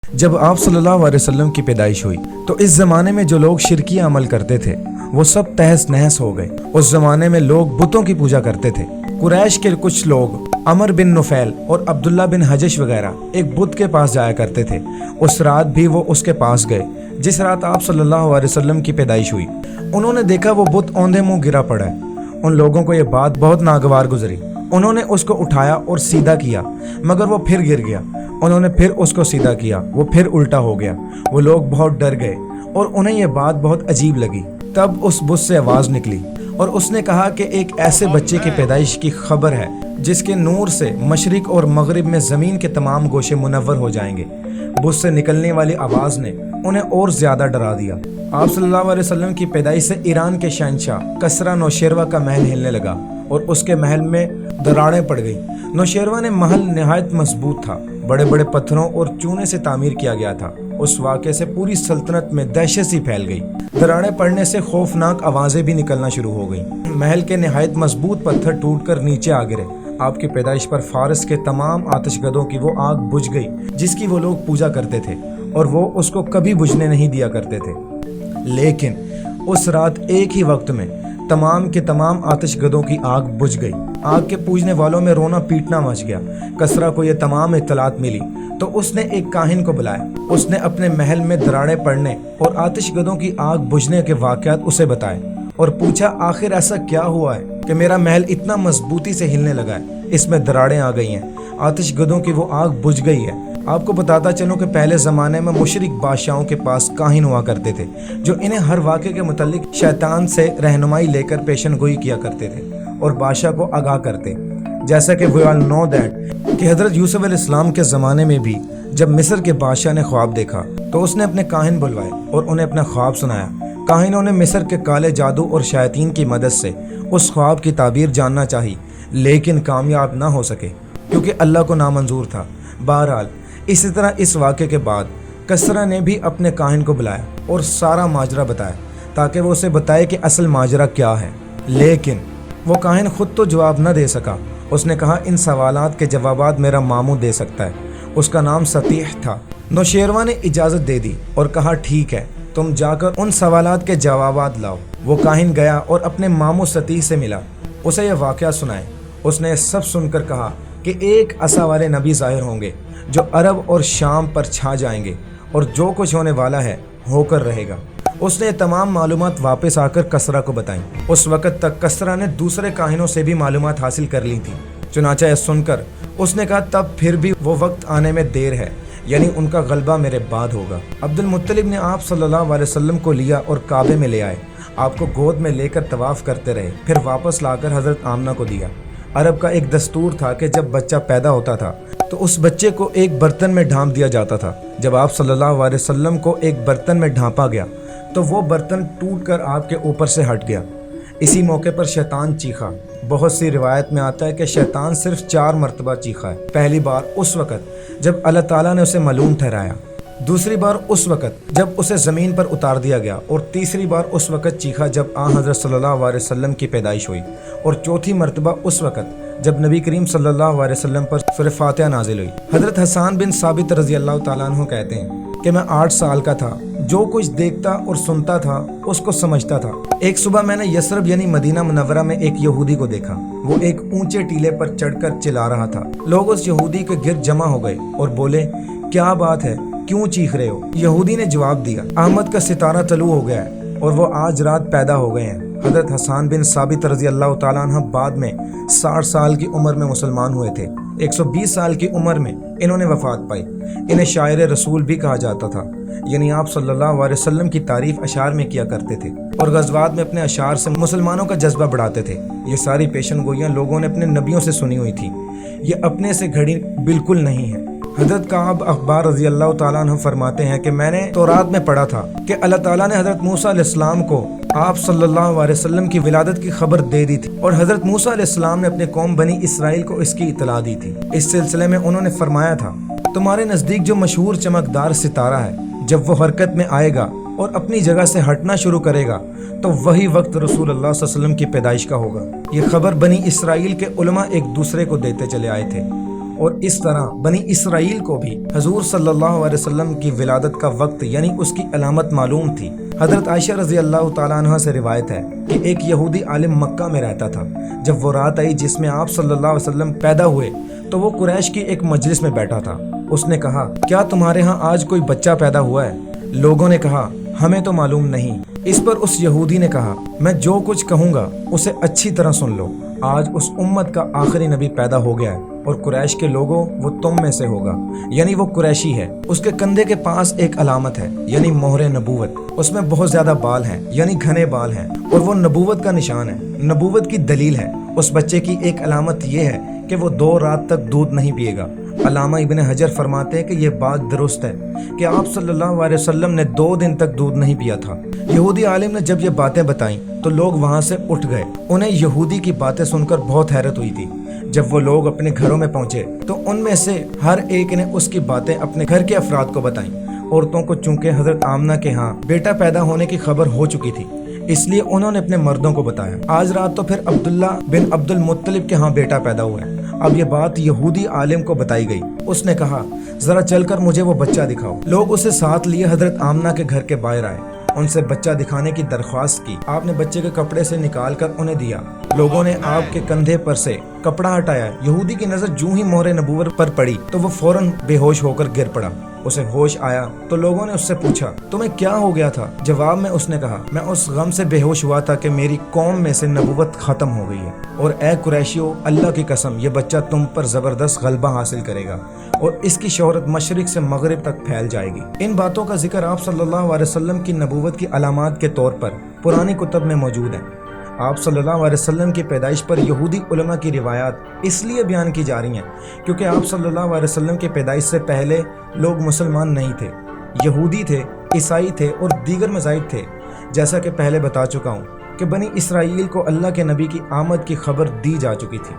جب آپ صلی اللہ علیہ وسلم کی پیدائش ہوئی تو اس زمانے میں جو لوگ شرکی عمل کرتے تھے وہ سب تہس نہس ہو گئے۔ اس زمانے میں لوگ بتوں کی پوجا کرتے تھے۔ قریش کے کچھ لوگ عمر بن نفیل اور عبداللہ بن حجش وغیرہ ایک بت کے پاس جایا کرتے تھے۔ اس رات بھی وہ اس کے پاس گئے جس رات آپ صلی اللہ علیہ وسلم کی پیدائش ہوئی۔ انہوں نے دیکھا وہ بت اوندھے منہ گرا پڑا ہے۔ ان لوگوں کو یہ بات بہت ناگوار گزری۔ انہوں نے اس کو اٹھایا اور سیدھا کیا مگر وہ پھر گر گیا۔ انہوں نے پھر اس کو سیدھا کیا، وہ پھر الٹا ہو گیا۔ وہ لوگ بہت ڈر گئے اور انہیں یہ بات بہت عجیب لگی۔ تب اس بت سے آواز نکلی اور اس نے کہا کہ ایک ایسے بچے کی پیدائش کی خبر ہے جس کے نور سے مشرق اور مغرب میں زمین کے تمام گوشے منور ہو جائیں گے۔ بت سے نکلنے والی آواز نے انہیں اور زیادہ ڈرا دیا۔ آپ صلی اللہ علیہ وسلم کی پیدائش سے ایران کے شہنشاہ کسریٰ نوشیروہ کا محل ہلنے لگا اور اس کے محل میں دراڑیں پڑ گئی۔ نوشیروہ نے محل نہایت مضبوط تھا، بڑے بڑے پتھروں اور چونے سے تعمیر کیا گیا تھا۔ اس واقعے سے پوری سلطنت میں دہشت سی پھیل گئی۔ دراڑیں پڑنے سے خوفناک آوازیں بھی نکلنا شروع ہو گئیں۔ محل کے نہایت مضبوط پتھر ٹوٹ کر نیچے آ گرے۔ آپ کی پیدائش پر فارس کے تمام آتش گدوں کی وہ آگ بجھ گئی جس کی وہ لوگ پوجا کرتے تھے اور وہ اس کو کبھی بجھنے نہیں دیا کرتے تھے۔ لیکن اس رات ایک ہی وقت میں تمام کے تمام آتش گدوں کی آگ بجھ گئی۔ آگ کے پوجنے والوں میں رونا پیٹنا مچ گیا۔ کسریٰ کو یہ تمام اطلاعات ملی تو اس نے ایک کاہن کو بلایا۔ اس نے اپنے محل میں دراڑیں پڑنے اور آتش گدوں کی آگ بجھنے کے واقعات اسے بتائے اور پوچھا آخر ایسا کیا ہوا ہے کہ میرا محل اتنا مضبوطی سے ہلنے لگا ہے، اس میں دراڑیں آ گئی ہیں، آتش گدوں کی وہ آگ بجھ گئی ہے۔ آپ کو بتاتا چلوں کہ پہلے زمانے میں مشرک بادشاہوں کے پاس کاہن ہوا کرتے تھے جو انہیں ہر واقعے کے متعلق شیطان سے رہنمائی لے کر پیشن گوئی کیا کرتے تھے اور بادشاہ کو آگاہ کرتے۔ جیسا کہ we all know that کہ حضرت یوسف علیہ السلام کے زمانے میں بھی جب مصر کے بادشاہ نے خواب دیکھا تو اس نے اپنے کاہن بلوائے اور انہیں اپنا خواب سنایا۔ کاہنوں نے مصر کے کالے جادو اور شیاطین کی مدد سے اس خواب کی تعبیر جاننا چاہی لیکن کامیاب نہ ہو سکے کیونکہ اللہ کو نامنظور تھا۔ بہرحال اسی طرح اس واقعے کے بعد کسریٰ نے بھی اپنے کاہن کو بلایا اور سارا ماجرا بتایا تاکہ وہ اسے بتائے کہ اصل ماجرا کیا ہے، لیکن وہ کاہن خود تو جواب نہ دے سکا۔ اس نے کہا ان سوالات کے جوابات میرا ماموں دے سکتا ہے۔ اس کا نام سطیح تھا۔ نوشیروہ نے اجازت دے دی اور کہا ٹھیک ہے، تم جا کر ان سوالات کے جوابات لاؤ۔ وہ کاہن گیا اور اپنے ماموں سطیح سے ملا، اسے یہ واقعہ سنائے۔ اس نے سب سن کر کہا کہ ایک عصا والے نبی ظاہر ہوں گے جو عرب اور شام پر چھا جائیں گے اور جو کچھ ہونے والا ہے ہو کر رہے گا۔ اس نے تمام معلومات واپس آ کر کسریٰ کو بتائیں۔ اس وقت تک کسریٰ نے دوسرے کاہنوں سے بھی معلومات حاصل کر لی تھی۔ چنانچہ یہ سن کر اس نے کہا تب پھر بھی وہ وقت آنے میں دیر ہے، یعنی ان کا غلبہ میرے بعد ہوگا۔ عبد المطلب نے آپ صلی اللہ علیہ وسلم کو لیا اور کعبے میں لے آئے، آپ کو گود میں لے کر طواف کرتے رہے، پھر واپس لا کر حضرت آمنہ کو دیا۔ عرب کا ایک دستور تھا کہ جب بچہ پیدا ہوتا تھا تو اس بچے کو ایک برتن میں ڈھانپ دیا جاتا تھا۔ جب آپ صلی اللہ علیہ وسلم کو ایک برتن میں ڈھانپا گیا تو وہ برتن ٹوٹ کر آپ کے اوپر سے ہٹ گیا۔ اسی موقع پر شیطان چیخا۔ بہت سی روایت میں آتا ہے کہ شیطان صرف 4 مرتبہ چیخا ہے۔ پہلی بار اس وقت جب اللہ تعالیٰ نے اسے ملعون ٹھہرایا، دوسری بار اس وقت جب اسے زمین پر اتار دیا گیا، اور تیسری بار اس وقت چیخا جب حضرت صلی اللہ علیہ وسلم کی پیدائش ہوئی، اور چوتھی مرتبہ اس وقت جب نبی کریم صلی اللہ علیہ وسلم پر سورہ فاتحہ نازل ہوئی۔ حضرت حسان بن ثابت رضی اللہ تعالیٰ عنہ کہتے ہیں کہ میں 8 سال کا تھا، جو کچھ دیکھتا اور سنتا تھا اس کو سمجھتا تھا۔ ایک صبح میں نے یثرب یعنی مدینہ منورہ میں ایک یہودی کو دیکھا۔ وہ ایک اونچے ٹیلے پر چڑھ کر چلا رہا تھا۔ لوگ اس یہودی کے گرد جمع ہو گئے اور بولے کیا بات ہے، کیوں چیخ رہے ہو؟ یہودی نے جواب دیا احمد کا ستارہ طلوع ہو گیا ہے اور وہ آج رات پیدا ہو گئے ہیں۔ حضرت حسان بن ثابت رضی اللہ تعالیٰ عنہ بعد میں 60 سال کی عمر میں مسلمان ہوئے تھے۔ 120 سال کی عمر میں انہوں نے وفات پائی۔ انہیں شاعر رسول بھی کہا جاتا تھا، یعنی آپ صلی اللہ علیہ وسلم کی تعریف اشعار میں کیا کرتے تھے اور غزوات میں اپنے اشعار سے مسلمانوں کا جذبہ بڑھاتے تھے۔ یہ ساری پیشن گوئیاں لوگوں نے اپنے نبیوں سے سنی ہوئی تھی، یہ اپنے سے گھڑی بالکل نہیں ہے۔ حضرت کعب اخبار رضی اللہ تعالیٰ عنہ فرماتے ہیں کہ میں نے تورات میں پڑھا تھا کہ اللہ تعالیٰ نے حضرت موسیٰ علیہ السلام کو آپ صلی اللہ علیہ وسلم کی ولادت کی خبر دے دی تھی، اور حضرت موسیٰ علیہ السلام نے اپنے قوم بنی اسرائیل کو اس کی اطلاع دی تھی۔ اس سلسلے میں انہوں نے فرمایا تھا تمہارے نزدیک جو مشہور چمکدار ستارہ ہے جب وہ حرکت میں آئے گا اور اپنی جگہ سے ہٹنا شروع کرے گا تو وہی وقت رسول اللہ صلی اللہ علیہ وسلم کی پیدائش کا ہوگا۔ یہ خبر بنی اسرائیل کے علماء ایک دوسرے کو دیتے چلے آئے تھے اور اس طرح بنی اسرائیل کو بھی حضور صلی اللہ علیہ وسلم کی ولادت کا وقت یعنی اس کی علامت معلوم تھی۔ حضرت عائشہ رضی اللہ تعالیٰ عنہ سے روایت ہے کہ ایک یہودی عالم مکہ میں رہتا تھا۔ جب وہ رات آئی جس میں آپ صلی اللہ علیہ وسلم پیدا ہوئے تو وہ قریش کی ایک مجلس میں بیٹھا تھا۔ اس نے کہا، کیا تمہارے ہاں آج کوئی بچہ پیدا ہوا ہے؟ لوگوں نے کہا، ہمیں تو معلوم نہیں۔ اس پر اس یہودی نے کہا، میں جو کچھ کہوں گا اسے اچھی طرح سن لو۔ آج اس امت کا آخری نبی پیدا ہو گیا ہے اور قریش کے لوگوں وہ تم میں سے ہوگا، یعنی وہ قریشی ہے۔ اس کے کندھے کے پاس ایک علامت ہے یعنی مہر نبوت۔ اس میں بہت زیادہ بال ہیں یعنی گھنے بال ہیں اور وہ نبوت کا نشان ہے، نبوت کی دلیل ہے۔ اس بچے کی ایک علامت یہ ہے کہ وہ 2 رات تک دودھ نہیں پیے گا۔ علامہ ابن حجر فرماتے ہیں کہ یہ بات درست ہے کہ آپ صلی اللہ علیہ وسلم نے 2 دن تک دودھ نہیں پیا تھا۔ یہودی عالم نے جب یہ باتیں بتائیں تو لوگ وہاں سے اٹھ گئے۔ انہیں یہودی کی باتیں سن کر بہت حیرت ہوئی تھی۔ جب وہ لوگ اپنے گھروں میں پہنچے تو ان میں سے ہر ایک نے اس کی باتیں اپنے گھر کے افراد کو بتائیں۔ عورتوں کو چونکہ حضرت آمنہ کے ہاں بیٹا پیدا ہونے کی خبر ہو چکی تھی، اس لیے انہوں نے اپنے مردوں کو بتایا۔ آج رات تو پھر عبداللہ بن عبد المطلب کے ہاں بیٹا پیدا ہوا ہے۔ اب یہ بات یہودی عالم کو بتائی گئی۔ اس نے کہا، ذرا چل کر مجھے وہ بچہ دکھاؤ۔ لوگ اسے ساتھ لیے حضرت آمنہ کے گھر کے باہر آئے، ان سے بچہ دکھانے کی درخواست کی۔ آپ نے بچے کے کپڑے سے نکال کر انہیں دیا۔ لوگوں نے آپ کے کندھے پر سے کپڑا ہٹایا۔ یہودی کی نظر جو ہی مہر نبوت پر پڑی تو وہ فوراً بے ہوش ہو کر گر پڑا۔ اسے ہوش آیا تو لوگوں نے اس سے پوچھا، تمہیں کیا ہو گیا تھا؟ جواب میں اس نے کہا، میں اس غم سے بے ہوش ہوا تھا کہ میری قوم میں سے نبوت ختم ہو گئی ہے، اور اے قریشیو، اللہ کی قسم یہ بچہ تم پر زبردست غلبہ حاصل کرے گا اور اس کی شہرت مشرق سے مغرب تک پھیل جائے گی۔ ان باتوں کا ذکر آپ صلی اللہ علیہ وسلم کی نبوت کی علامات کے طور پر پرانی کتب میں موجود ہیں۔ آپ صلی اللہ علیہ وسلم کی پیدائش پر یہودی علماء کی روایات اس لیے بیان کی جا رہی ہیں کیونکہ آپ صلی اللہ علیہ وسلم کی پیدائش سے پہلے لوگ مسلمان نہیں تھے، یہودی تھے، عیسائی تھے اور دیگر مذاہب تھے۔ جیسا کہ پہلے بتا چکا ہوں کہ بنی اسرائیل کو اللہ کے نبی کی آمد کی خبر دی جا چکی تھی۔